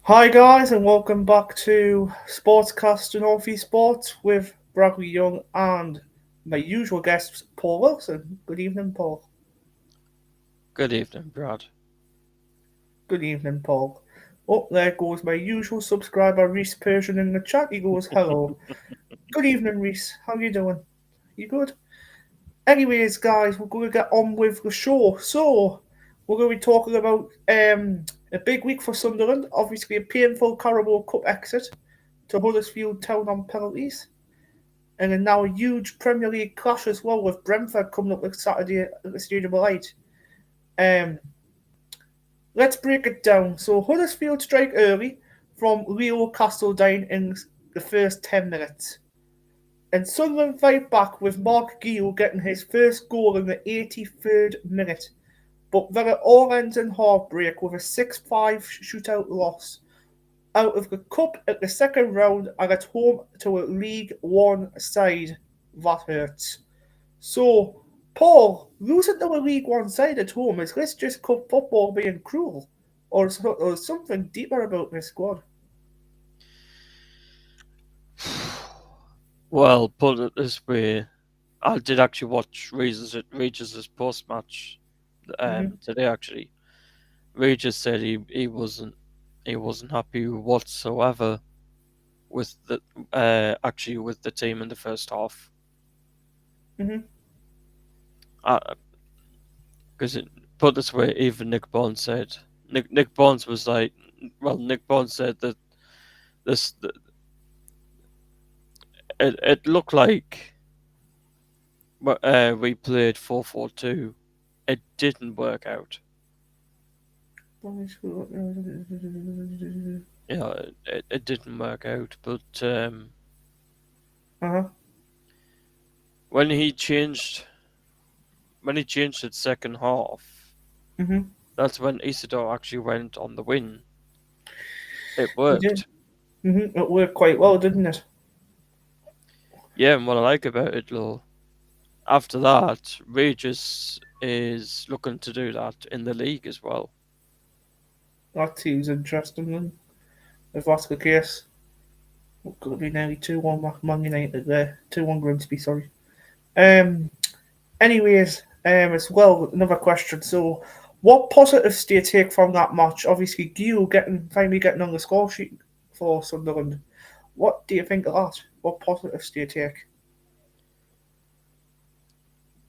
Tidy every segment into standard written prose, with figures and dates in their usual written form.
Hi guys, and welcome back to Sportscast and Orphe Sports with Bradley Young and my usual guest Paul Wilson. Good evening, Paul. Good evening, Brad. Good evening, Paul. Oh, there goes my usual subscriber Reese Persian in the chat. He goes, "Hello, good evening, Reese. How you doing? You good?" Anyways, guys, we're going to get on with the show. So, we're going to be talking about a big week for Sunderland. Obviously, a painful Carabao Cup exit to Huddersfield Town on penalties. And then now a huge Premier League clash as well with Brentford coming up next Saturday at the Stadium of Light. Um, let's break it down. So Huddersfield strike early from Leo Castledine in the first 10 minutes. And Sunderland fight back with Mark Gill getting his first goal in the 83rd minute. But then it all ends in heartbreak with a 6-5 shootout loss out of the cup at the second round and at home to a League One side. That hurts. So, Paul, losing to a League One side at home, is this just cup football being cruel? Or something deeper about this squad? Well, put it this way, I did actually watch Regis' post match Mm-hmm. today. Actually, Regis said he wasn't happy whatsoever with the with the team in the first half. Mm-hmm. Because put this way, even Nick Barnes said Nick Barnes was like, well, Nick Barnes said that this it looked like we played 4-4-2. It didn't work out. Yeah, it didn't work out. But Uh-huh. when he changed when he changed it second half, Mm-hmm. that's when Isidore actually went on the win. It He did. worked. Mm-hmm. It worked quite well, didn't it? Yeah, and what I like about it, though, after that, Regis is looking to do that in the league as well. That seems interesting then. If that's the case, it could be nearly 2-1 Man United there. 2-1 Grimsby, sorry. Um, Anyways, as well, another question. So, what positives do you take from that match? Obviously, Gio finally getting on the score sheet for Sunderland. What do you think of that? What positives do you take?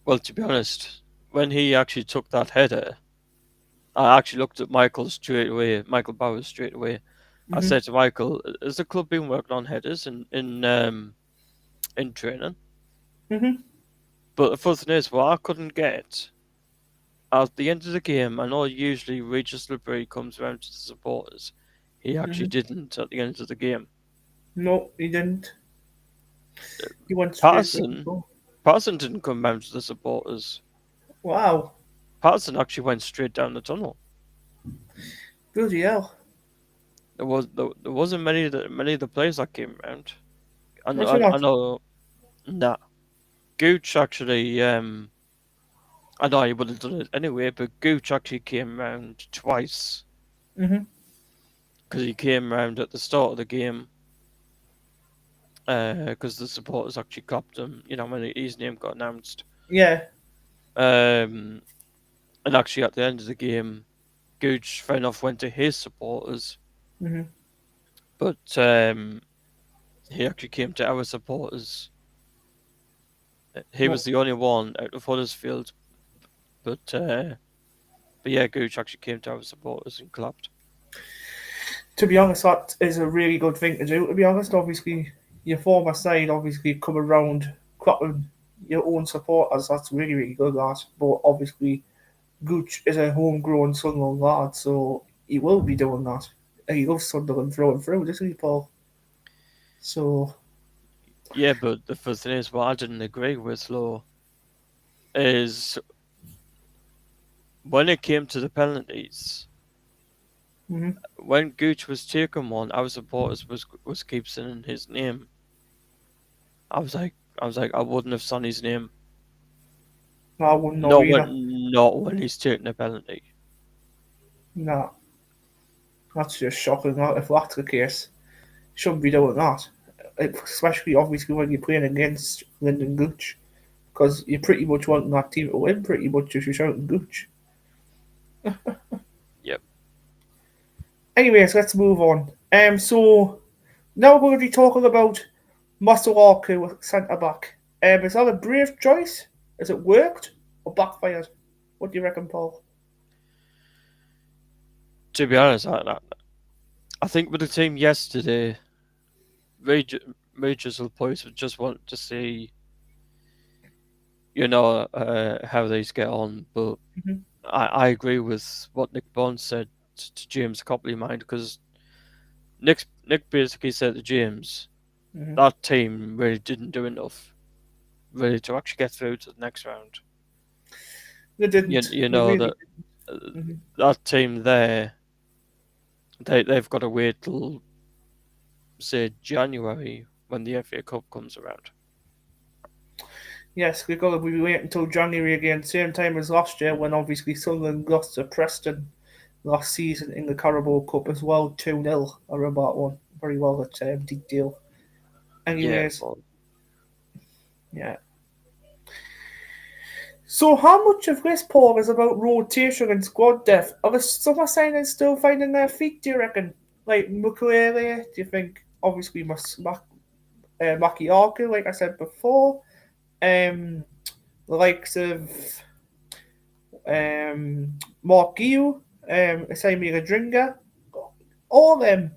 Well, to be honest, when he actually took that header, I actually looked at Michael straight away, Michael Bowers straight away. I Mhm. said to Michael, "Has the club been working on headers in training?" Mhm. But the funny thing is, what I couldn't get at the end of the game, I know usually Regis Libri comes around to the supporters. He actually Mhm. didn't at the end of the game. No, he didn't. He went straight for the Patterson, goal. Patterson didn't come round to the supporters. Wow, Patterson actually went straight down the tunnel. bloody hell! There wasn't many of the players that came around. What's that? I know, nah. Gooch actually, I know he would have done it anyway, but Gooch actually came round twice Mhm. because he came round at the start of the game because the supporters actually copped him, when his name got announced. Yeah. Um, and actually at the end of the game, Gooch fair enough went to his supporters, Mhm. but he actually came to our supporters. He was Well, the only one out of Huddersfield, but yeah, Gooch actually came to our supporters and clapped. to be honest, that is a really good thing to do. To be honest, obviously, your former side obviously come around clapping your own supporters. That's really really good. That, but obviously Gooch is a homegrown Sunderland lad, so he will be doing that. He loves Sunderland through and through, doesn't he, Paul? So, Yeah, but the first thing is, what I didn't agree with, Law, is when it came to the penalties, mhm. when Gooch was taking one, our supporters was keep saying his name. I was like, I wouldn't have sung his name. No, I wouldn't know either. Not when he's taking a penalty. Nah. That's just shocking. If that's the case, shouldn't be doing that. Especially obviously when you're playing against Lyndon Gooch, because you're pretty much wanting that team to win. Pretty much if you're shouting Gooch. Yep. Anyways, let's move on. So now we're going to be talking about Masuaku, centre back. Is that a brave choice? Has it worked or backfired? What do you reckon, Paul? To be honest, I think with the team yesterday, Rangers will probably just want to see, how these get on. But Mm-hmm. I agree with what Nick Bond said to James Copley, mind, because Nick basically said to James Mm-hmm. that team really didn't do enough really to actually get through to the next round. They You didn't. you They know really that didn't. Mm-hmm. that team there, they've got to wait till say January when the FA Cup comes around. Yes, we've got to be waiting until January again, same time as last year when obviously Sunderland lost to Preston last season in the Carabao Cup as well, 2-0. I remember that one very well, that detail. Yeah, Anyways, but yeah. So, how much of this, Paul, is about rotation and squad depth? Are the summer signings still finding their feet, do you reckon? Like Mukulele, do you think? Obviously, Makiaku, like I said before. The likes of Mark Gill, Asami Radringa. All of them,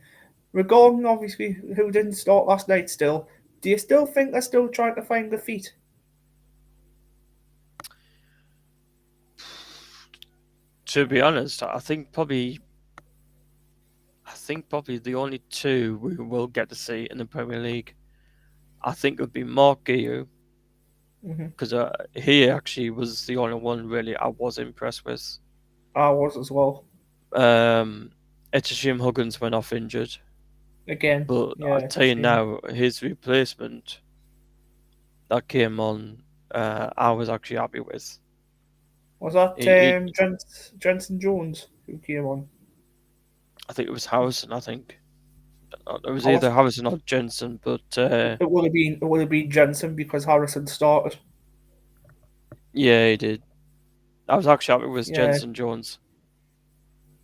regarding obviously who didn't start last night still, do you still think they're still trying to find the feet? to be honest, I think probably the only two we will get to see in the Premier League, I think would be Mark Guiu, Mm-hmm. because he actually was the only one really I was impressed with. I was as well. Um, Etchishim Huggins went off injured, Again, but I'll yeah, tell you shame. now, his replacement that came on, I was actually happy with. Was that He Jensen Jones who came on? I think it was Harrison. I think it was I was. either Harrison or Jensen, but It would have been Jensen because Harrison started. yeah, he did. I was actually happy with Yeah, Jensen Jones.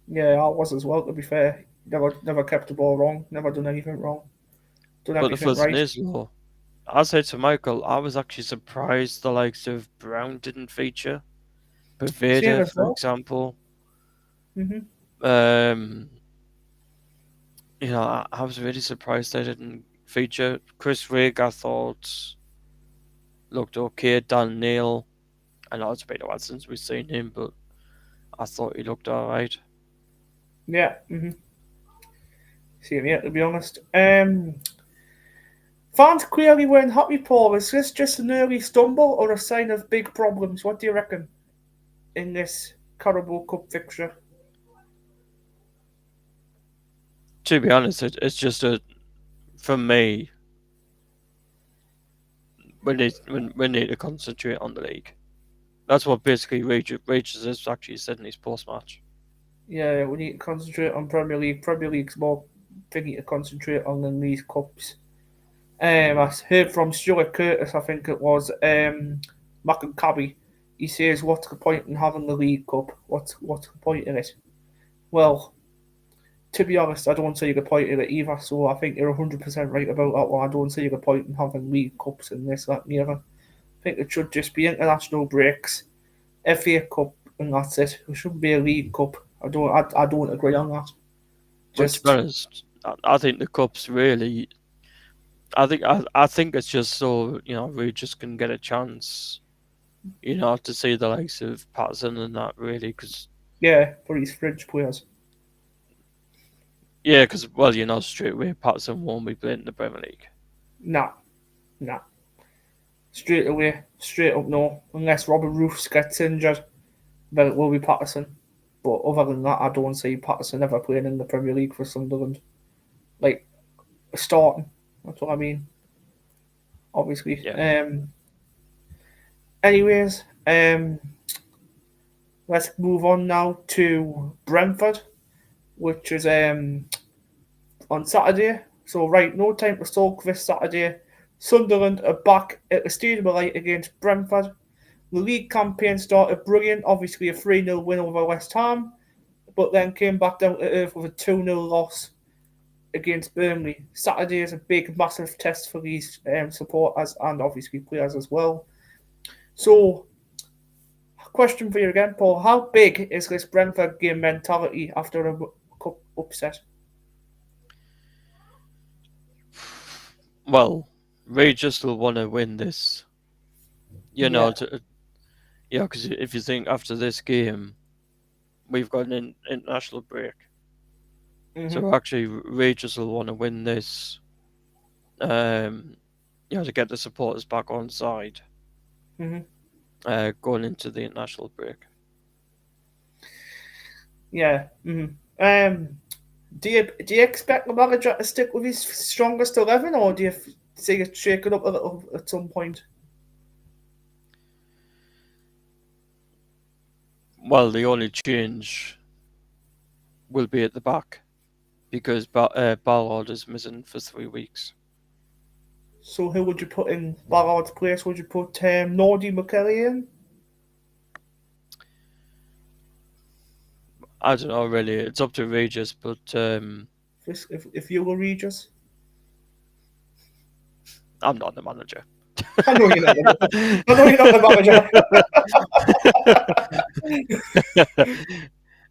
yeah, I was as well. To be fair, never kept the ball wrong. Never done anything wrong. Done But the everything first thing right. is, though, I said to Michael, I was actually surprised the likes of Brown didn't feature. Same Pervader, as for well. example. Mhm. Um, I was really surprised they didn't feature. Chris Rigg, I thought looked okay. Dan Neil, I know it's been a while since we've seen him, but I thought he looked alright. Yeah. Mhm. Same here, to be honest. Fans clearly weren't happy, Paul. Is this just an early stumble or a sign of big problems? What do you reckon in this Carabao Cup fixture? To be honest, it's just for me, we need to concentrate on the league. That's what basically Regis has actually said in his post match. Yeah, we need to concentrate on Premier League. Premier League's more thingy to concentrate on than these cups. I heard from Stuart Curtis, I think it was, Maccabi. He says, "What's the point in having the League Cup? What's the point in it?" Well, to be honest, I don't see the point in it either. So I think you're 100% right about that one. I don't see the point in having League Cups and this, that, and the other. I think it should just be international breaks, FA Cup, and that's it. It shouldn't be a League Cup. I don't agree on that. But to be Just honest, I think the cups really. I think it's just so Regis can get a chance. To see the likes of Patterson and that really, because yeah, for these French players. yeah, because well, straight away Patterson won't be playing in the Premier League. Nah, nah. Straight away, straight up no. Unless Robert Roofs gets injured, then it will be Patterson. But other than that, I don't see Patterson ever playing in the Premier League for Sunderland. Like starting. That's what I mean. Obviously. Yeah, Anyways, let's move on now to Brentford. which is on Saturday. So right, no time to sulk this Saturday. Sunderland are back at the Stadium of Light against Brentford. The league campaign started brilliant, obviously a 3-0 win over West Ham, but then came back down to earth with a 2-0 loss against Burnley. Saturday is a big, massive test for these supporters and obviously players as well. So, question for you again, Paul. How big is this Brentford game mentality after a cup upset? Well, Rangers will want to win this. You know, Yeah. because if you think after this game, we've got an international break. Mm-hmm. So actually, Rangers will want to win this. Um, to get the supporters back on side. Mm-hmm. Going into the international break. Yeah. Mm-hmm. Do you expect the manager to stick with his strongest 11, or do you see it shake it up a little at some point? Well, the only change will be at the back because Ballard is missing for 3 weeks. So who would you put in Ballard's place? Would you put Nordy McKelly in? I don't know really. It's up to Regis, but If you were Regis? I'm not the manager. I know you're not. I know you're not the manager.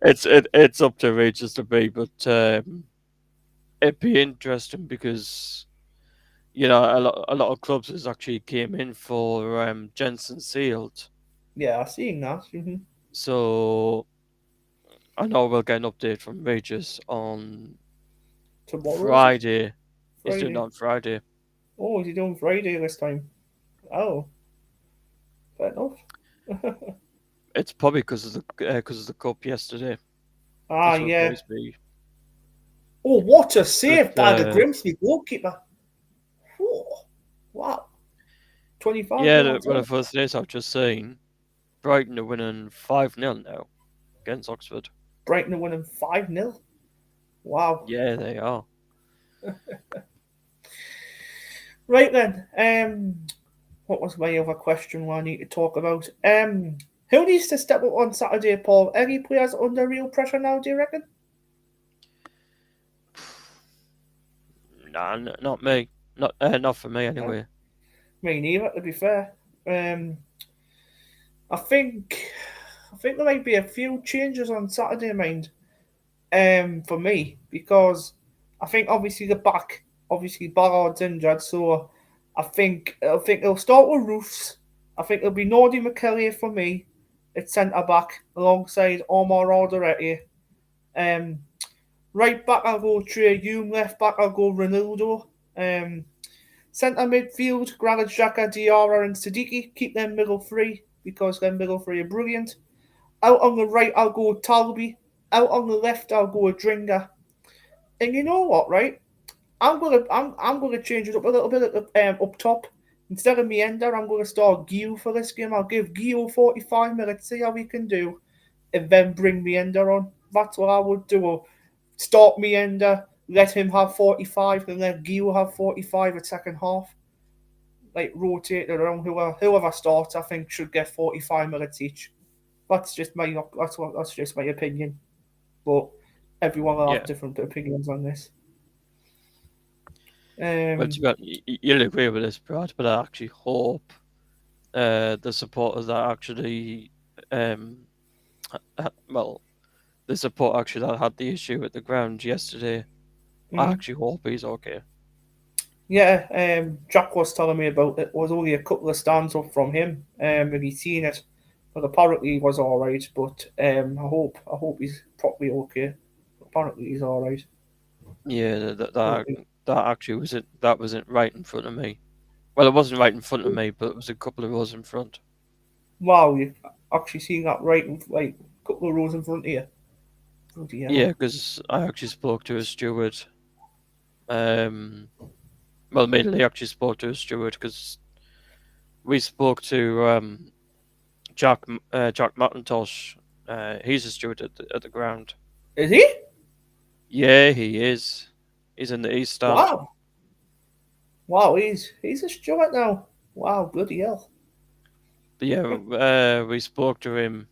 it's up to Regis to be, but it'd be interesting because a lot of clubs has actually came in for Jensen Sealed, Yeah, I've seen that. Mm-hmm. so I know we'll get an update from Regis on Tomorrow is it? Friday. He's doing it Friday. on Friday. Oh, is he doing Friday this time? Oh, fair enough. It's probably because of the cup yesterday. Ah, That's what yeah. worries me. Oh, what a But save by the Grimsby goalkeeper. Oh, wow. 25 yeah, yards one out. of the first days I've just seen, Brighton are winning 5-0 now against Oxford. Brighton are winning 5-0. Wow. Yeah, they are. Right then. What was my other question I need to talk about? Who needs to step up on Saturday, Paul? Any players under real pressure now, do you reckon? Nah, not me. Not for me No. anyway. Me neither, to be fair. Um, I think I think there might be a few changes on Saturday, mind. For me, because I think obviously the back, obviously Ballard's injured, so I think it'll start with Roofs. I think it'll be Nordy McKelly for me at centre back alongside Omar Alderete. Um, right back I'll go Trey Hume, left back I'll go Ronaldo. Um, Centre midfield, Granit Xhaka, Diarra and Siddiqui. Keep them middle three because them middle three are brilliant. Out on the right, I'll go Talby. Out on the left, I'll go Dringa. And you know what, right? I'm gonna change it up a little bit at up top. Instead of Mienda, I'm gonna start Gio for this game. I'll give Gio 45 minutes, see how we can do, and then bring Mienda on. That's what I would do. Or start Mienda, let him have 45, and let Gio have 45 at second half. Like rotate it around. Whoever starts, I think should get 45 minutes each. That's just my opinion. But everyone will have Yeah. different opinions on this. Well, Um, to be honest, you'll agree with this, Brad, but I actually hope the supporters that actually, um, well, the support actually that had the issue at the ground yesterday, I mhm. actually hope he's okay. Yeah, Jack was telling me about it. Was only a couple of stands up from him, and he's seen it. But apparently he was all right. But I hope he's probably okay. Apparently he's all right. Yeah, that Hopefully. that actually wasn't right in front of me. Well, it wasn't right in front of me, but it was a couple of rows in front. Wow, you actually seen that right, like a couple of rows in front of you. Bloody Yeah, hell. because I actually spoke to a steward. Um, well, mainly actually spoke to a steward because we spoke to Jack McIntosh. He's a steward at the ground. Is he? Yeah, he is. He's in the East Stand. Wow, wow, he's a Stuart now. Wow, bloody hell. But yeah, we spoke to him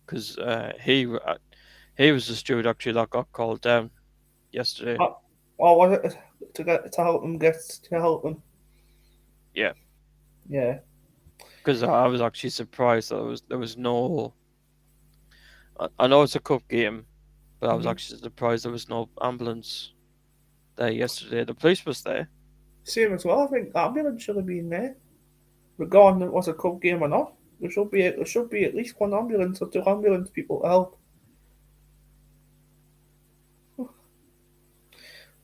because he was the steward actually that got called down yesterday. Oh, well, was it to help him get to help him? Yeah, Yeah, because I was actually surprised that there was no. I know it's a cup game, but I was hmm actually surprised there was no ambulance there yesterday. The police was there. same as well. I think ambulance should have been there, regardless it was a cup game or not. There should be at least one ambulance or two ambulance people to help.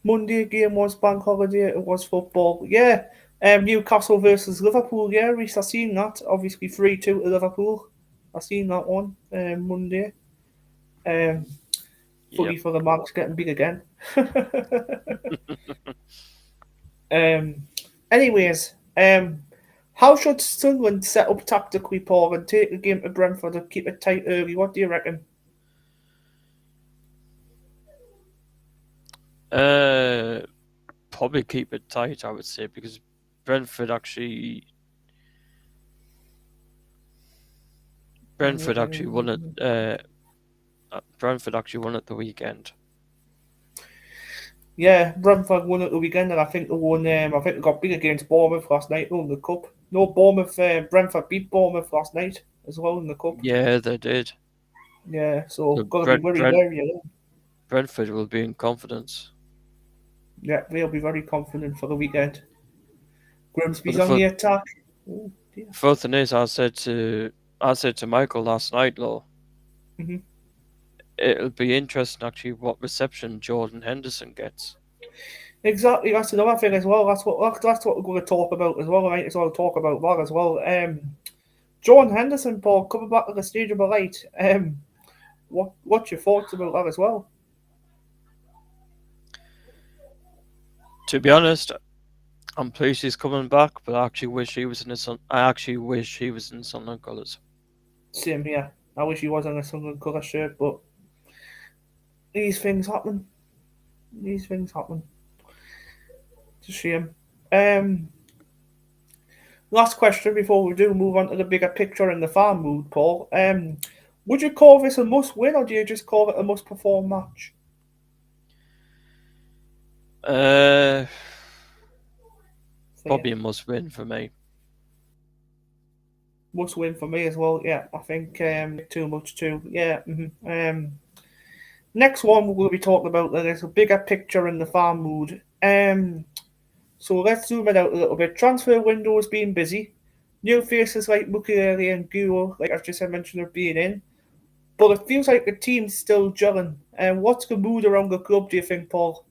Monday game was bank holiday. It was football. Yeah. Newcastle versus Liverpool. Yeah, Reece, I seen that. Obviously 3-2 to Liverpool. I seen that one. Monday. Um, Yep. Funny for the marks getting big again. um. Anyways. How should Sunderland set up tactically, Paul, and take the game to Brentford and keep it tight early? What do you reckon? Uh, Probably keep it tight, I would say, because Brentford actually Brentford actually won it. Brentford actually won it the weekend. Yeah, Brentford won at the weekend, and I think they won. I think they got big against Bournemouth last night in the cup. No, Bournemouth. Brentford beat Bournemouth last night as well in the cup. Yeah, they did. Yeah, so So gotta be very wary. Brentford will be in confidence. Yeah, they'll be very confident for the weekend. But Grimsby's the on the fir- attack. Oh dear. first thing is, I said to Michael last night, though, hmm it'll be interesting actually what reception Jordan Henderson gets. Exactly, that's another thing as well. That's what we're going to talk about as well. Right, as well talk about that as well. John Henderson, Paul, coming back to the Stadium of Light. What's your thoughts about that as well? To be honest, I'm pleased he's coming back, but I actually wish he was in his son. I actually wish he was in Sunderland colours. Same here. I wish he was on a Sunderland colour shirt, but these things happen. These things happen. It's a shame. Um, Last question before we do move on to the bigger picture and the farm mood, Paul. Would you call this a must win, or do you just call it a must perform match? Uh, For you, Probably a must win for me. must win for me as well. Yeah, I think too much too. Yeah. Next one we'll be talking about there is a bigger picture in the farm mood. So let's zoom it out a little bit. Transfer window has been busy. New faces like Mukiele and Guo, like I've just mentioned, have been in. But it feels like the team's still gelling. And what's the mood around the club, do you think, Paul?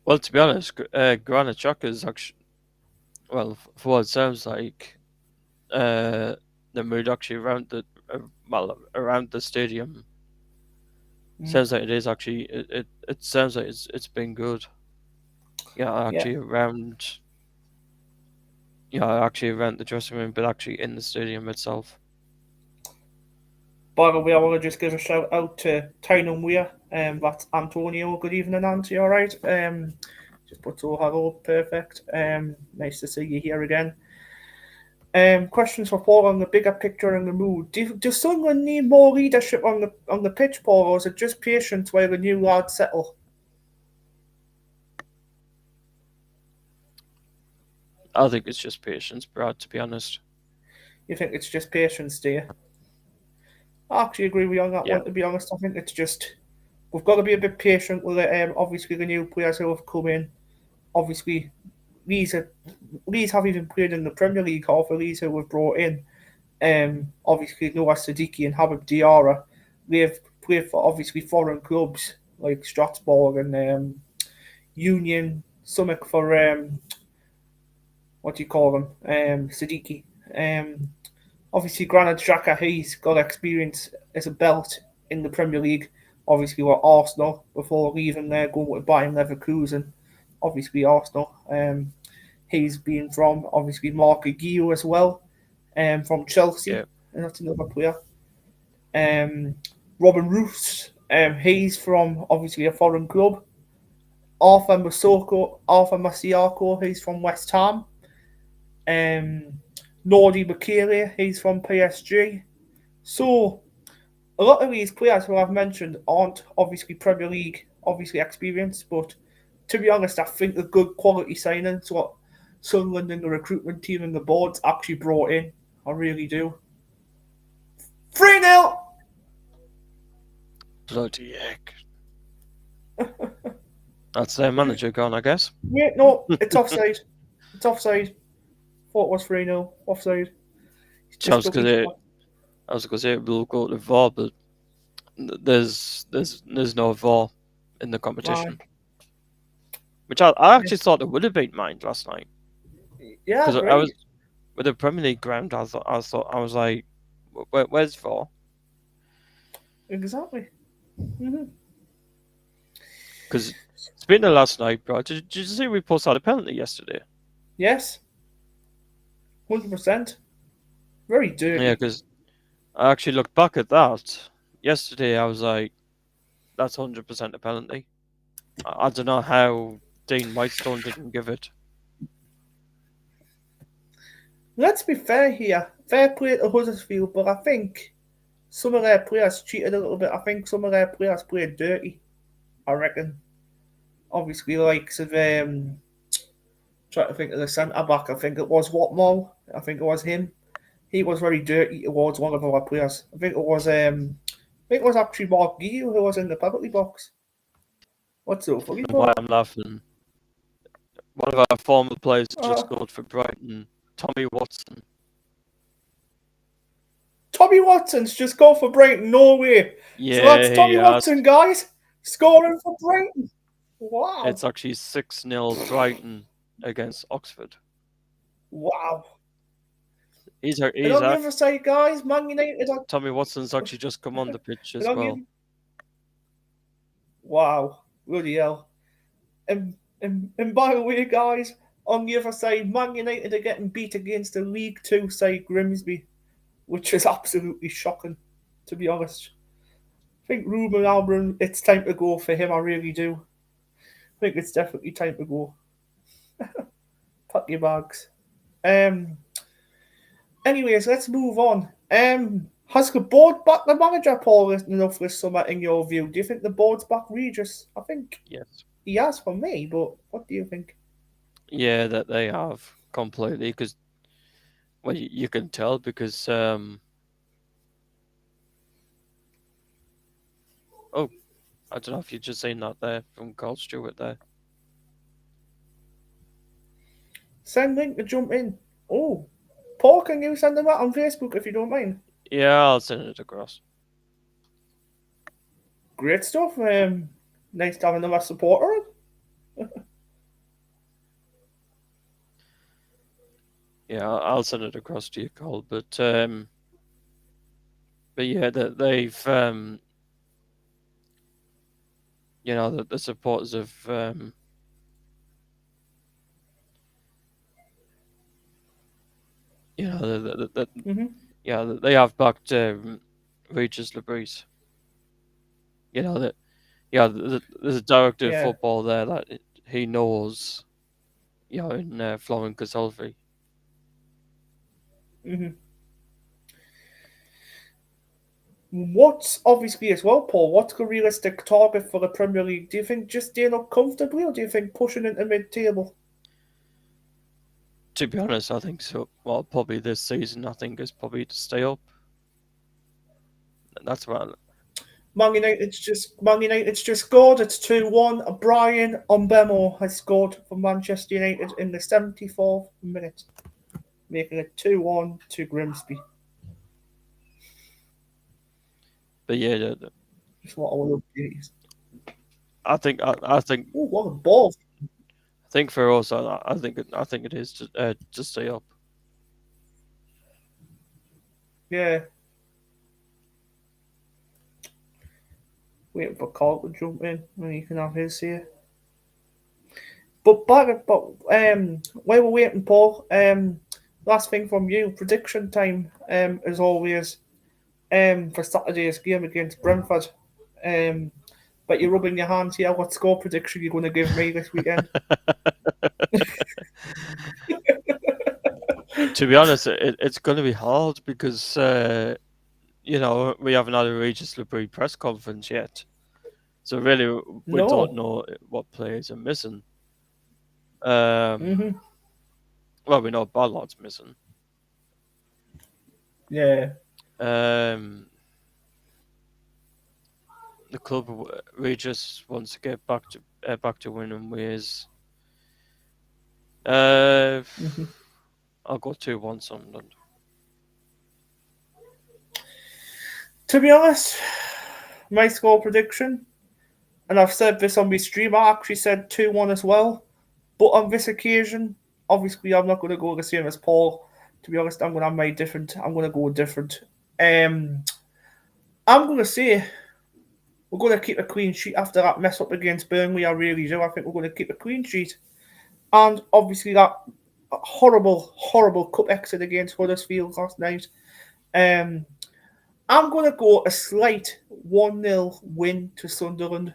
Well, to be honest, Granit Xhaka is actually, well, for what it sounds like, the mood actually around the stadium Mm, sounds like it is actually. It sounds like it's been good. Yeah, yeah. actually around the dressing room, but actually in the stadium itself. By the way, I want to just give a shout out to Tynham Weir. That's Antonio. Good evening, Auntie. All right. Just put all hello. Perfect. Nice to see you here again. Questions for Paul on the bigger picture and the mood. Does Sunderland need more leadership on the pitch, Paul, or is it just patience while the new lads settle? I think it's just patience, Brad. To be honest, You think it's just patience, do you? I actually agree with you on that yeah, one. To be honest, I think it's just we've got to be a bit patient with it. Obviously, the new players who have come in, obviously, these are these have even played in the Premier League. Half of these who we've brought in, obviously Noah Siddiqui and Habib Diarra, they've played for obviously foreign clubs like Strasbourg and Union, Summit for what do you call them, Siddiqui. Um, Obviously, Granit Xhaka, he's got experience as a belt in the Premier League. Obviously, with Arsenal before leaving there, going with Bayern Leverkusen. Obviously, Arsenal. He's been from obviously Mark Aguirre as well, from Chelsea, yeah, and that's another player. Um, Robin Roos, he's from obviously a foreign club. Arthur Masiako, he's from West Ham. Um, Nordi Bakele, he's from PSG. So a lot of these players who I've mentioned aren't obviously Premier League, obviously experienced, but to be honest, I think the good quality signings what Sunderland and the recruitment team and the boards actually brought in. I really do. 3-0! Bloody heck. That's their manager gone, I guess. Wait, no, it's offside. It's offside. Thought it was 3-0. Offside. He's I just was took his gonna, shot. I was gonna say we'll go to VAR, but there's no VAR in the Aye. competition, which I actually Yes. thought it would have been mind last night Yeah, because I agree. was with the Premier League ground. I thought I was like, where's VAR? Exactly. Hmm. Because speaking of last night, bro, did you see we posted a penalty yesterday? Yes, 100%. Very Yeah, dirty. because I actually looked back at that yesterday. I was like, that's 100% a penalty. I don't know how Dean Whitestone didn't give it. Let's be fair here. Fair play to Huddersfield, but I think some of their players cheated a little bit. I think some of their players played dirty. I reckon. Obviously, likes of trying to think of the centre back. I think it was Watmore. I think it was him. He was very dirty towards one of our players. I think it was actually Mark Gill who was in the penalty box. What's so funny, And why Paul? I'm laughing, one of our former players just Uh, scored for Brighton, Tommy Watson. Tommy Watson's just gone for Brighton, no way. So that's Yeah, he Tommy has. Watson, guys, scoring for Brighton. Wow. It's actually 6-0 Brighton against Oxford. Wow. And He's on the at other side, guys, Man United are. Tommy Watson's actually just come on the pitch And as on the well. other, wow. Bloody hell. And by the way, guys, on the other side, Man United are getting beat against the League Two side Grimsby, which is absolutely shocking, to be honest. I think Ruben Almiron, it's time to go for him. I really do. I think it's definitely time to go. Pack your bags. Um. Anyways, let's move on. Has the board backed the manager, Paul, enough this summer, in your view? Do you think the board's back Regis? I think Yes. he has for me, but what do you think? Yeah, that they have completely because well, you can tell because oh, I don't know if you've just seen that there from Carl Stewart there. Send link to jump in. Oh, Paul, can you send them out on Facebook if you don't mind? Yeah, I'll send it across. Great stuff. Nice to have another supporter. Yeah, I'll send it across to you, Carl. But yeah, that they've you know the supporters of you know the Mm-hmm. yeah they have backed Regis Labrise. You know that yeah there's a director of Yeah. football there that he knows. You know in Florian Casolfi. Mm-hmm. What's obviously as well, Paul? What's the realistic target for the Premier League? Do you think just staying up comfortably, or do you think pushing into mid-table? To be honest, I think so. Well, probably this season, I think is probably to stay up. That's what. Man United's just scored. It's 2-1. Brian Ombemo has scored for Manchester United in the 74th minute, making it 2-1 to Grimsby. But yeah, Just what I want to update. I think Oh, what a ball! for us, I think it is to stay up. Yeah, waiting for Carl to jump in when he can have his here. But while we're waiting, Paul, last thing from you, prediction time. As always, for Saturday's game against Brentford. Um, but you're rubbing your hands here. What score prediction are you going to give me this weekend? To be honest, it's going to be hard because we haven't had a Regis Labrie press conference yet, so really we don't No. know what players are missing. Well, we know Ballard's missing. Yeah. The club Regis wants to get back to winning ways. I'll go 2-1 Sunderland. To be honest, my score prediction, and I've said this on my stream, I actually said 2-1 as well. But on this occasion, obviously, I'm not going to go the same as Paul. To be honest, I'm going to have my different. I'm going to go different. I'm going to say we're going to keep a clean sheet after that mess up against Burnley. I really do. I think we're going to keep a clean sheet. And obviously, that horrible, horrible cup exit against Huddersfield last night. I'm going to go a slight 1-0 win to Sunderland.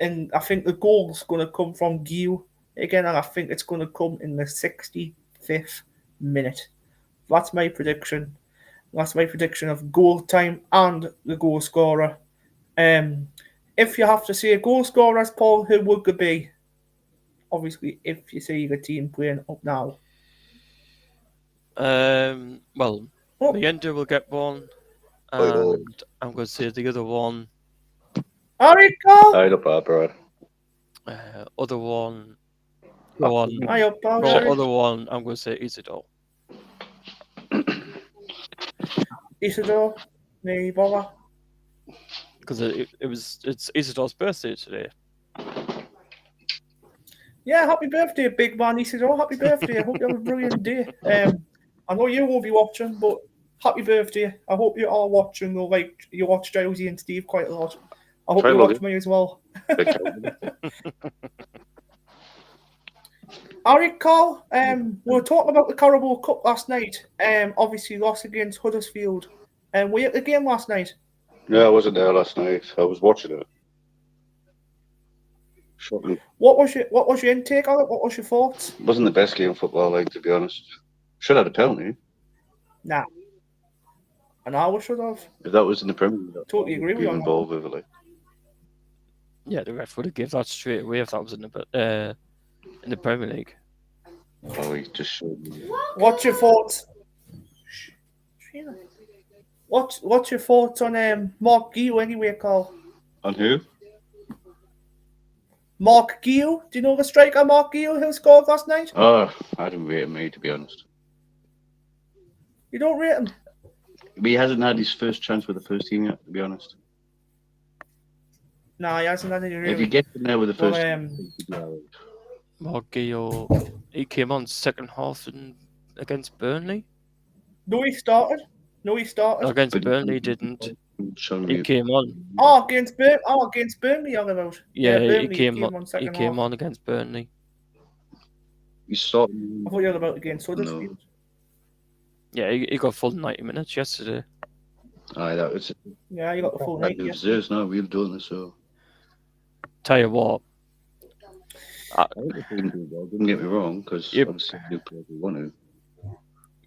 And I think the goal's going to come from Gio again, and I think it's going to come in the 65th minute. That's my prediction. That's my prediction of goal time and the goal scorer. If you have to say a goal scorer, as Paul, who would it be? Obviously, if you see the team playing up now. Well, Leander will get one, and I'm going to say the other one. Alright, Carl. Aye, not bad, Brad. Other one. Go on. Other one. I'm going to say Isidore. Isidore, no bother. Because it's Isidore's birthday today. Yeah, happy birthday, big man Isidore. Happy birthday. I hope you have a brilliant day. I know you won't be watching, but happy birthday. I hope you are watching, though, like you watch Josie and Steve quite a lot. I hope you watch me as well. Alright, Carl. We were talking about the Carabao Cup last night. Obviously lost against Huddersfield. Were you at the game last night? Yeah, I wasn't there last night. I was watching it. Shocking. What was your intake on it? What was your thoughts? It wasn't the best game of football, like, to be honest. Should have had a penalty. Nah. And I should have. If that was in the Premier League, totally agree with you. Involved with it, like. Yeah, the ref would have given that straight away if that was in the Premier League. Oh, he just showed me. What's your thoughts? What's your thoughts on Mark Gio anyway, Carl? On who? Mark Gio. Do you know the striker Mark Gio who scored last night? Oh, I didn't rate him, mate, to be honest. You don't rate him? But he hasn't had his first chance with the first team yet, to be honest. Nah, he hasn't had any really. If you get in there with the first team, Mark Gio, he came on second half against Burnley. No, he started. Against Burnley, he didn't. He came on. Against Burnley, you're about. Yeah, Burnley, he came on. Second He came half. on against Burnley. He started. I thought you were about against Huddersfield. No. Yeah, he got full 90 minutes yesterday. Aye, that was. Yeah, you got the full 90 yesterday. There's no real doing this, so. Tell you what. I think they didn't do well. Don't get me wrong, because obviously they play if they want to.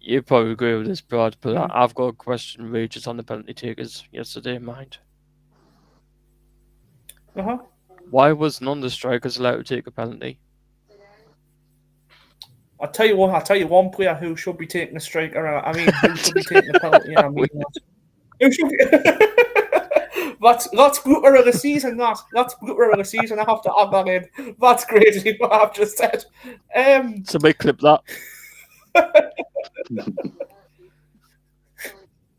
You probably agree with this, Brad, but I've got a question Regis on the penalty takers yesterday in mind. Why was none of the strikers allowed to take a penalty? I'll tell you one player who should be taking a striker. I mean, who should be taking a penalty. I mean, who should be... That's blooper of the season. That's blooper of the season. I have to add that in. That's crazy what I've just said. Somebody clip that.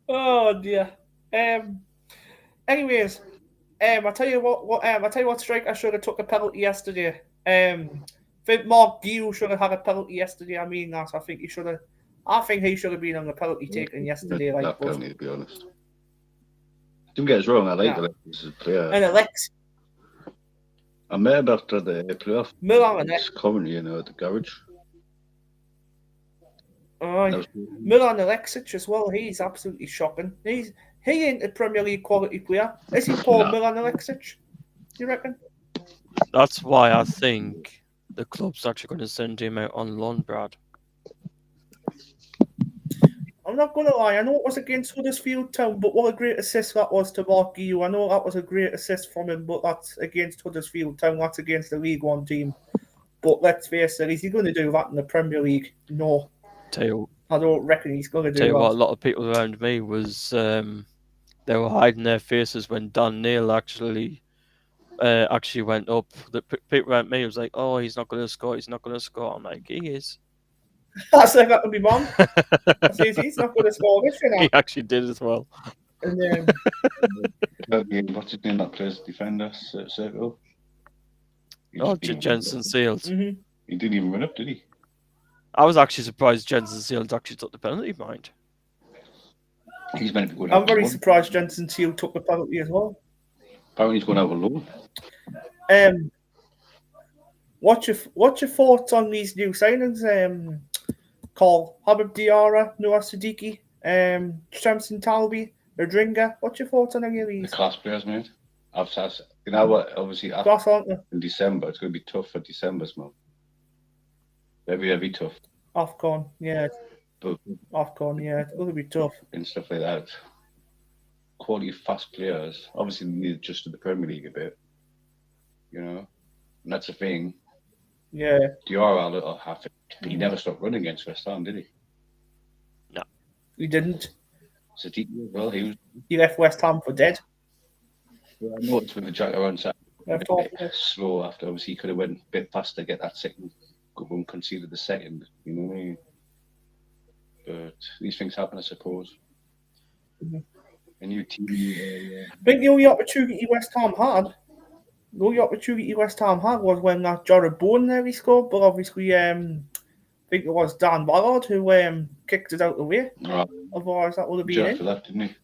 Oh dear. Anyways, I tell you what striker should have took a penalty yesterday. I think Mark Gio should have had a penalty yesterday. I mean, I think he should have. I think he should have been on the penalty taken yesterday. That penalty, to be honest. Don't get us wrong. I like Alexis as a player. And Alex. I met him after the playoff. Comedy, at the garage. Milan Alexic as well. He's absolutely shocking. He ain't a Premier League quality player. Is he Paul Milan Alexic? You reckon? That's why I think the club's actually going to send him out on loan, Brad. I'm not going to lie, I know it was against Huddersfield Town, but what a great assist that was to Mark Guiu. I know that was a great assist from him, but that's against Huddersfield Town, that's against the League One team. But let's face it, is he going to do that in the Premier League? No. I don't reckon he's going to do that. Tell you what, a lot of people around me was they were hiding their faces when Dan Neil actually went up. The people around me was like, "Oh, he's not going to score. He's not going to score." I'm like, "He is." I said that to my mum. I says he's not going to score this, you know. He actually did as well. And what's his name that plays defender? Circle. Oh, Jensen Seals. Mm-hmm. He didn't even run up, did he? I was actually surprised Jensen Seals actually took the penalty, mind. He's meant to be going I'm very surprised Jensen Seal took the penalty as well. Apparently he's going out alone. What's your thoughts on these new signings? Call Habib Diarra, Noah Siddiqui, Shamsin Talbi, Odringa. What's your thoughts on any of these? The class players, mate. You know what? Obviously, class, aren't they? In December, it's going to be tough for December's month. Very tough. AFCON, yeah. AFCON, yeah. It's going to be tough. And stuff like that. Quality fast players. Obviously, they need adjust to the Premier League a bit. You know? And that's the thing. Yeah. Diarra, he never stopped running against West Ham, did he? No. He didn't. Siddiqui as well. He left West Ham for dead. Yeah, I noticed with the jack around slow after. Obviously, he could have went a bit faster, get that second, and conceded the second. You know what I mean? But these things happen, I suppose. Mm-hmm. A new team. I think the only opportunity West Ham had was when that Jared Bowen there he scored, but obviously I think it was Dan Ballard who kicked it out the way. Right. Otherwise that would have been in. For that, didn't he?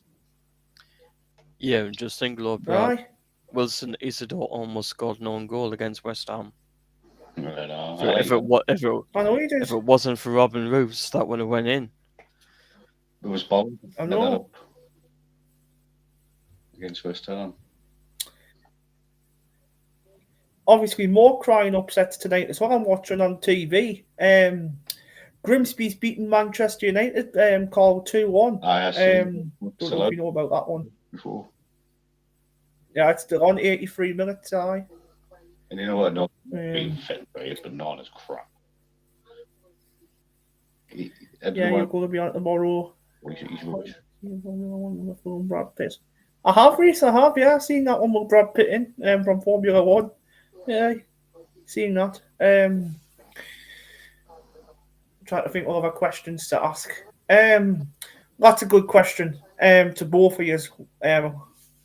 Yeah, just think, Lord Brad. Wilson Isidore almost scored an own goal against West Ham. If it wasn't for Robin Roos, that would have went in. It was ball. I know. Against West Ham. Obviously, more crying upsets tonight as well. I'm watching on TV. Grimsby's beaten Manchester United, called 2-1. Don't know if you know about that one. Before. Yeah, it's still on 83 minutes, aye. And you know what? Not being fit, but it's bananas crap. You're going to be on tomorrow. He's rubbish. Brad Pitt. I have, Reece, yeah. I've seen that one with Brad Pitt in from Formula 1. Yeah, seen that. I'm trying to think of other questions to ask. That's a good question to both of you.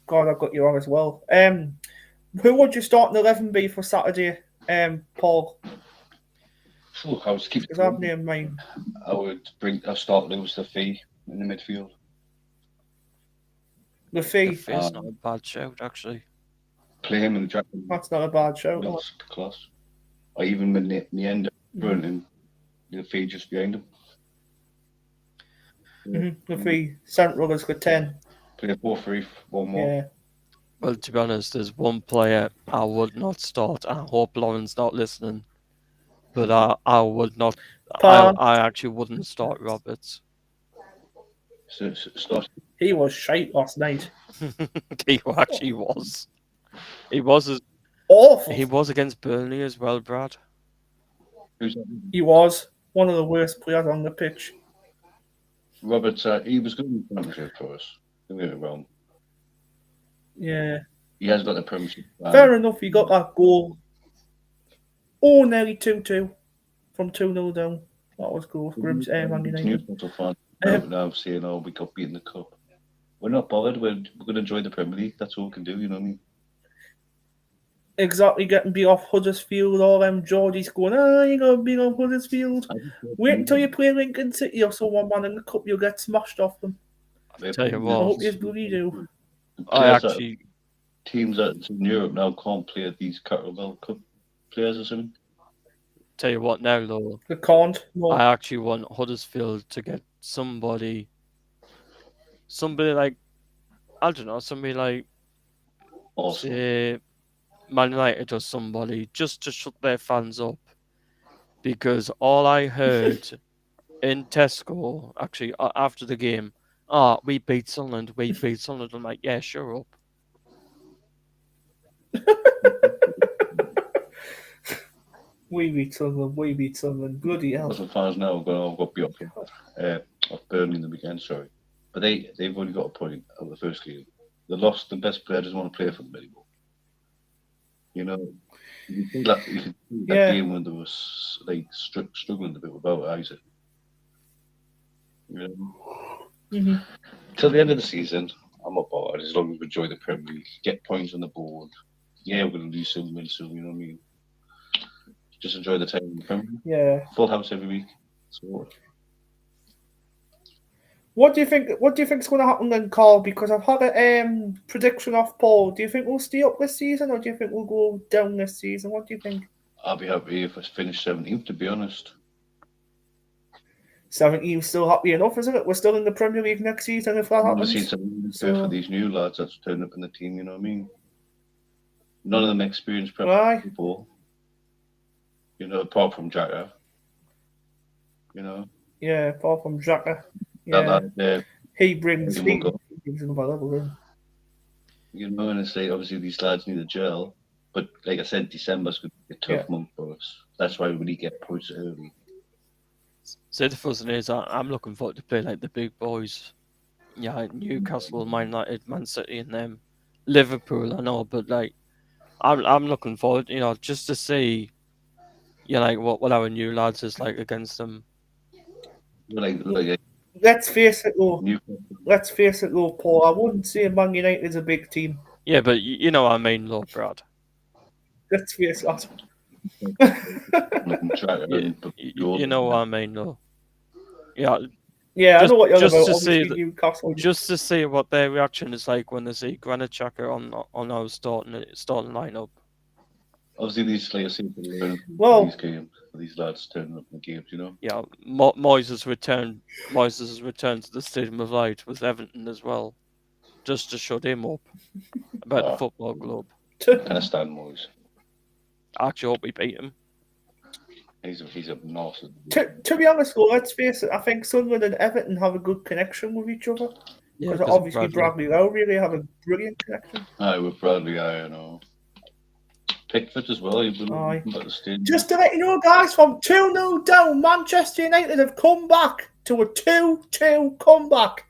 God, I've got you on as well. Who would you start in 11 be for Saturday, Paul? I would keep. Because I've named mine. I'll start Lewis the Fee in the midfield. The Fee. The Fee's not a bad shout, actually. Play him in the Jack. That's not a bad shout. Class. Or even when the end of running, the Fee just behind him. The Fee central has got 10. Play a 4-3, one more. Yeah. Well, to be honest, there's one player I would not start. I hope Lauren's not listening, but I would not. I actually wouldn't start Roberts. Start. He was shite last night. He actually was. He was awful. He was against Burnley as well, Brad. He was one of the worst players on the pitch. Roberts, he was good in the Premiership for us. Don't get it wrong. Yeah. He has got the Premiership. Fair enough, he got that goal. Oh, nearly 2-2 from 2-0 down. That was cool. Grim's Man United. Now saying, we got beaten the cup. We're not bothered. We're going to enjoy the Premier League. That's all we can do, you know what I mean? Exactly, getting beat off Huddersfield. All them Geordies going, you're going to beat off Huddersfield. Wait until you play Lincoln City or someone, man, in the cup, you'll get smashed off them. I tell you what. I hope you bloody do. Teams that in Europe now can't play these Carabao Cup players or something. Tell you what now, though. They can't. No. I actually want Huddersfield to get somebody like I don't know, somebody like, Also, say, Man United or somebody, just to shut their fans up. Because all I heard in Tesco, actually, after the game, we beat Sunderland, we beat Sunderland. I'm like, yeah, shut up. We beat Sunderland. Bloody hell. as fans now got beat off Burnley in the weekend. Sorry, but they've only got a point out of the first game. They lost. The best player doesn't want to play for them anymore. You know, you can see that game when they was like struggling a bit without Isaac. You know, till the end of the season, I'm not bothered as long as we enjoy the Premier League, get points on the board. Yeah, we're going to lose soon, win soon. You know what I mean? Just enjoy the time in the Premier League. Yeah. Full house every week. So, What do you think? What do you think's going to happen then, Carl? Because I've had a prediction off Paul. Do you think we'll stay up this season, or do you think we'll go down this season? What do you think? I'll be happy if I finish 17th, to be honest. 17th still happy enough, isn't it? We're still in the Premier League next season if that happens. Obviously, it's for these new lads that's turned up in the team. You know what I mean? None of them experienced Premier League people. You know, apart from Jacka. You know. Yeah, apart from Jacka. Yeah, he brings another level in. You know, and it's like obviously these lads need a gel, but like I said, December's going to be a tough month for us. That's why we really get points early. So the first thing is, I'm looking forward to play like the big boys. Yeah, like Newcastle, Man United, Man City, and them. Liverpool, I know, but like, I'm looking forward, just to see, like what our new lads is like against them. Let's face it, though, Paul. I wouldn't say Man United is a big team. Yeah, but you know what I mean, though, Brad. Let's face that. You know what I mean, though. Yeah. Yeah, I know what you're about. Just to see what their reaction is like when they see Granit Xhaka on our starting lineup. Obviously, these players seem to learn these games. These lads turning up in the games, you know. Yeah, Moises returned to the Stadium of Light with Everton as well, just to shut him up about the football club. I kind of stand Moyes. I actually hope we beat him. He's a nasty. To be honest, though, let's face it. I think Sunderland and Everton have a good connection with each other. Because obviously Bradley Lowry, they have a brilliant connection. Aye, with Bradley, I know. Pickford as well. Just to let you know, guys, from 2-0 down, Manchester United have come back to a 2-2 comeback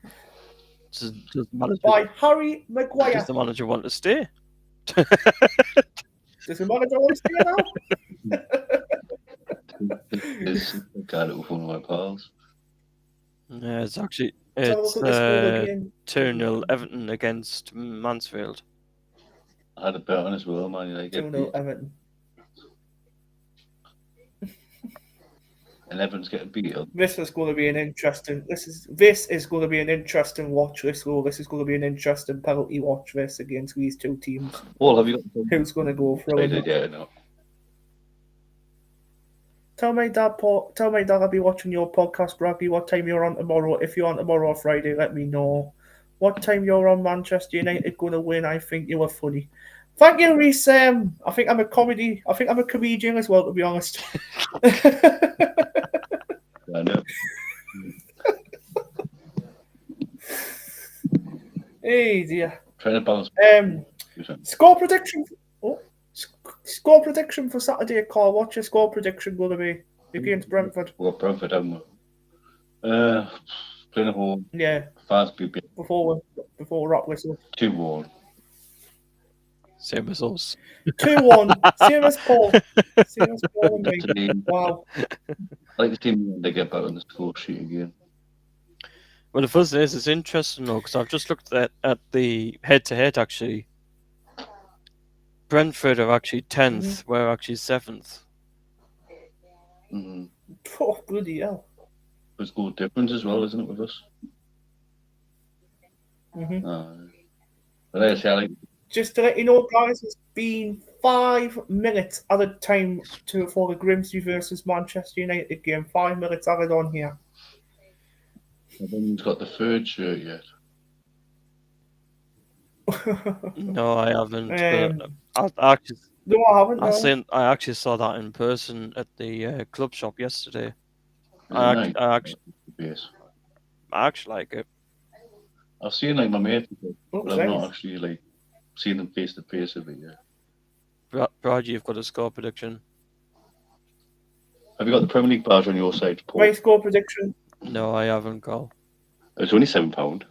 by Harry Maguire. Does the manager want to stay? Does the manager want to stay now? It's got it with one of my pals. Yeah, it's 2-0 Everton against Mansfield. I had a bet on as well, man. 2-0 Everton. And Everton's getting beat up. This is going to be an interesting. This is going to be an interesting watch. This is going to be an interesting penalty watch. This against these two teams. Well, have you got who's going to go for it? Yeah, no. Tell my dad I'll be watching your podcast, Bradley. What time you're on tomorrow? If you're on tomorrow or Friday, let me know. What time you're on Manchester United going to win? I think you were funny. Thank you, Reese. I think I'm a comedian as well, to be honest. I know. Hey dear. Trying to balance. Score prediction. Score prediction for Saturday, Carl. What's your score prediction going to be against Brentford? Well, Brentford, haven't we? Playing at home. Yeah. Fast people. Before rap whistle. 2-1. Same as us. 2-1. Same as Paul. Same as Paul and me. Wow. I like the team when they get back on the score sheet again. Well, the first thing is, it's interesting though, because I've just looked at the head-to-head actually. Brentford are actually 10th, we're actually 7th. Mm-hmm. Oh, bloody hell. There's goal difference as well, isn't it, with us? Mm-hmm. But I say, just to let you know, guys, it's been 5 minutes added time for the Grimsby versus Manchester United game. 5 minutes added on here. I haven't got the third shirt yet. No, I haven't. But Um, I actually, no, I haven't. No. I actually saw that in person at the club shop yesterday. Is it nice? I actually, Yes. I actually like it. I've seen like my mates, but Looks I've not nice. actually like seen them face to face of it yet. Brad, you've got a score prediction. Have you got the Premier League badge on your side, Paul? My score prediction. No, I haven't, Carl. It's only £7.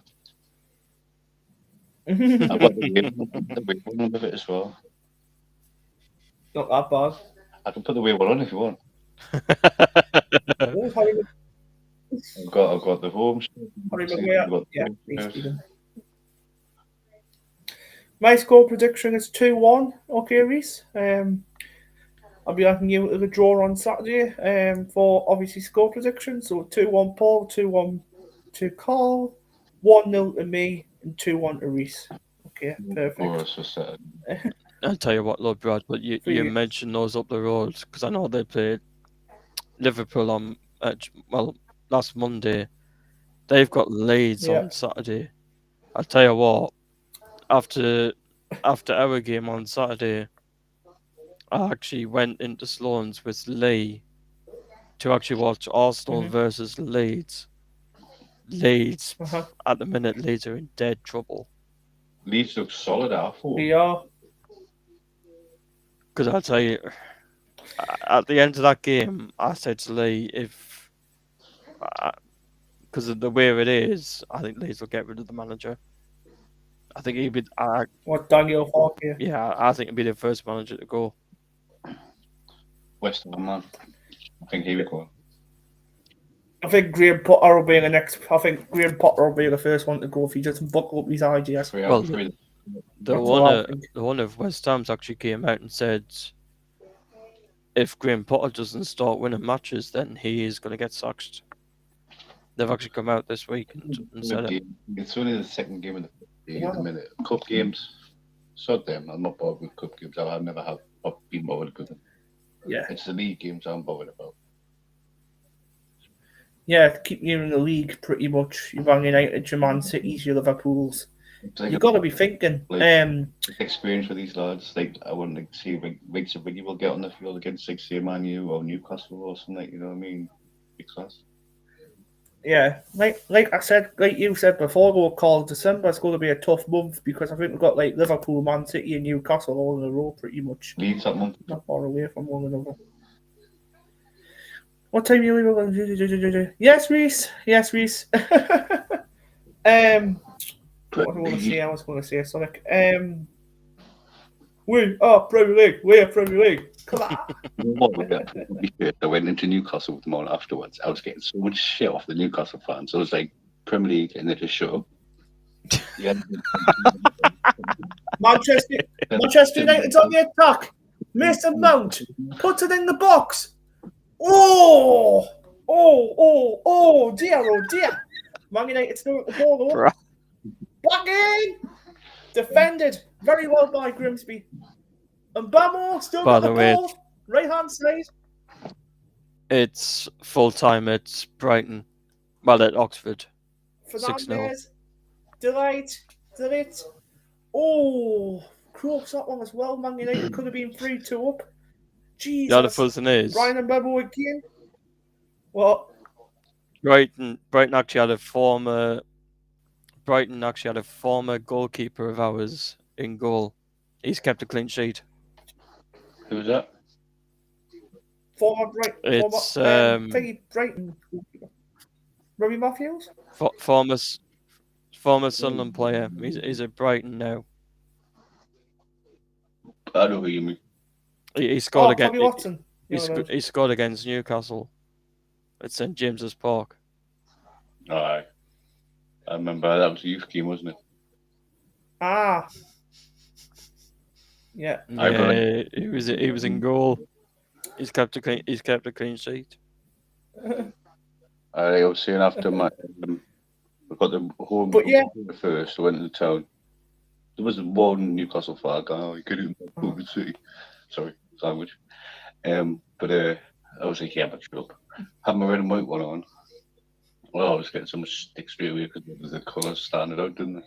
I've got the weight one with it as well. Not that bad. I can put the weight one on if you want. Oh, Harry, I've got the home. Harry I've Maguire. got Yeah, the he's shirt. beaten. My score prediction is 2-1. Okay, Reese. I'll be asking you a draw on Saturday. For obviously score prediction. So 2-1 Paul, 2-1 to Carl, 1-0 to me, and 2-1 to Reese. Okay, perfect. For us for Saturday. I'll tell you what, Lord Brad, but For you you. mentioned those up the road because I know they played Liverpool on last Monday. They've got Leeds Yeah. on Saturday. I'll tell you what, after our game on Saturday, I actually went into Sloan's with Lee to actually watch Arsenal versus Leeds. Leeds, at the minute, Leeds are in dead trouble. Leeds look solid, I thought. We are. Because I'll tell you, at the end of that game, I said to Lee, if because of the way it is, I think Leeds will get rid of the manager. I think he'd be. What, Daniel Farke? Yeah, I think he'd be the first manager to go. West Ham, man. I think he would go. I think Graham Potter will be the next. I think Graham Potter will be the first one to go if he doesn't buckle up his ideas. Well, the one of West Ham's actually came out and said if Graham Potter doesn't start winning matches, then he is going to get sacked. They've actually come out this week and said it. It's only the second game of the minute. Cup games, sod them. I'm not bothered with cup games. I've never been bothered with them. Yeah. It's the league games I'm bothered about. Yeah, keep you in the league pretty much. Your Man United, your Man Cities, your Liverpools. You've got to be thinking. Experience with these lads. Like I wouldn't like to see Riggs and Wiggy will get on the field against like say Man U or Newcastle or something. You know what I mean? Big class. Yeah, like I said, like you said before, we'll call December. It's going to be a tough month because I think we've got like Liverpool, Man City, and Newcastle all in a row, pretty much. Leeds that month. Not far away from one another. What time are you leaving? Yes, Reese. Yes, Reese. What I was going to say, Sonic. We are Premier League. We are Premier League. Come on. I went into Newcastle with them all afterwards. I was getting so much shit off the Newcastle fans. I was like, Premier League, and they just shut up. Yeah. Manchester United's on the attack. Mason Mount puts it in the box. Oh, dear. Man United still at the ball, though. Back in! Defended very well by Grimsby. And Bamo still got the ball. Right hand side. It's full time at Brighton. Well, at Oxford. 6-0. Delight. Oh, close that one as well. Man United could have been 3-2 up. Jesus. The other person is Brian and Bebo again. What? Brighton actually had a former goalkeeper of ours in goal. He's kept a clean sheet. Who's that? Former Brighton. Robbie Matthews? Former Sunderland player. He's at Brighton now. I know who you mean. He scored against. Watson. He scored against Newcastle at St James's Park. Aye. I remember that was a youth game, wasn't it? Ah. Yeah. He was in goal. He's kept a clean sheet. I was saying after we got the home first, I went to the town. There was one Newcastle flag. Oh, you couldn't the city. Sorry, language. But I was like, yeah, but shut up. Had my red and white one on. Well, I was getting so much stick straight away because the colours standing out, didn't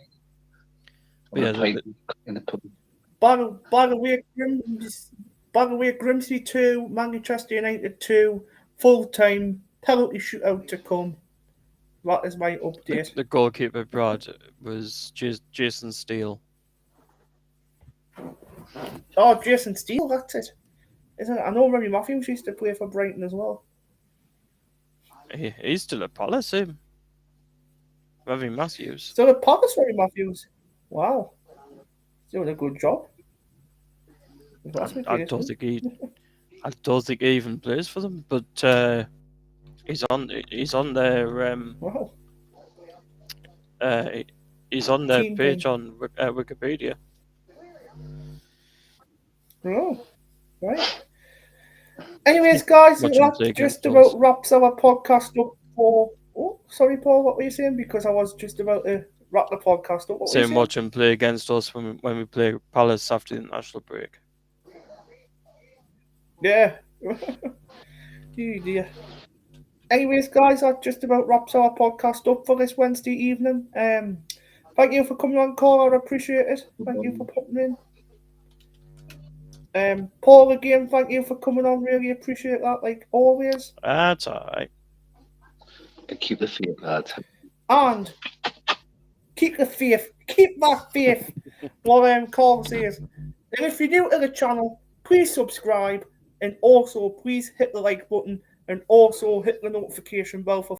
they? Yeah, in the pub. By the way, Grimsby 2, Manchester United 2, full-time, penalty shootout to come. That is my update. the goalkeeper Brad was Jason Steele. Oh, Jason Steele, that's it. Isn't it? I know Remy Matthews used to play for Brighton as well. He's still at Palace, him. Remy Matthews. Still at Palace, Remy Matthews. Wow. He's doing a good job. I don't think he even plays for them, but he's on their wow. He's on their Team page thing. on Wikipedia. Oh, right. Anyways, guys, that just about wraps our podcast up for. Oh, sorry, Paul. What were you saying? Because I was just about to wrap the podcast up. What were you saying? Watch him play against us when we play Palace after the international break. Yeah. Dear. Anyways, guys, that just about wraps our podcast up for this Wednesday evening. Thank you for coming on, Cole. I appreciate it. Thank you for popping in. Paul, again, thank you for coming on. Really appreciate that, like always. That's all right. And keep the faith, lad. And keep the faith. Keep that faith. What Carl says. And if you're new to the channel, please subscribe. And also, please hit the like button. And also hit the notification bell for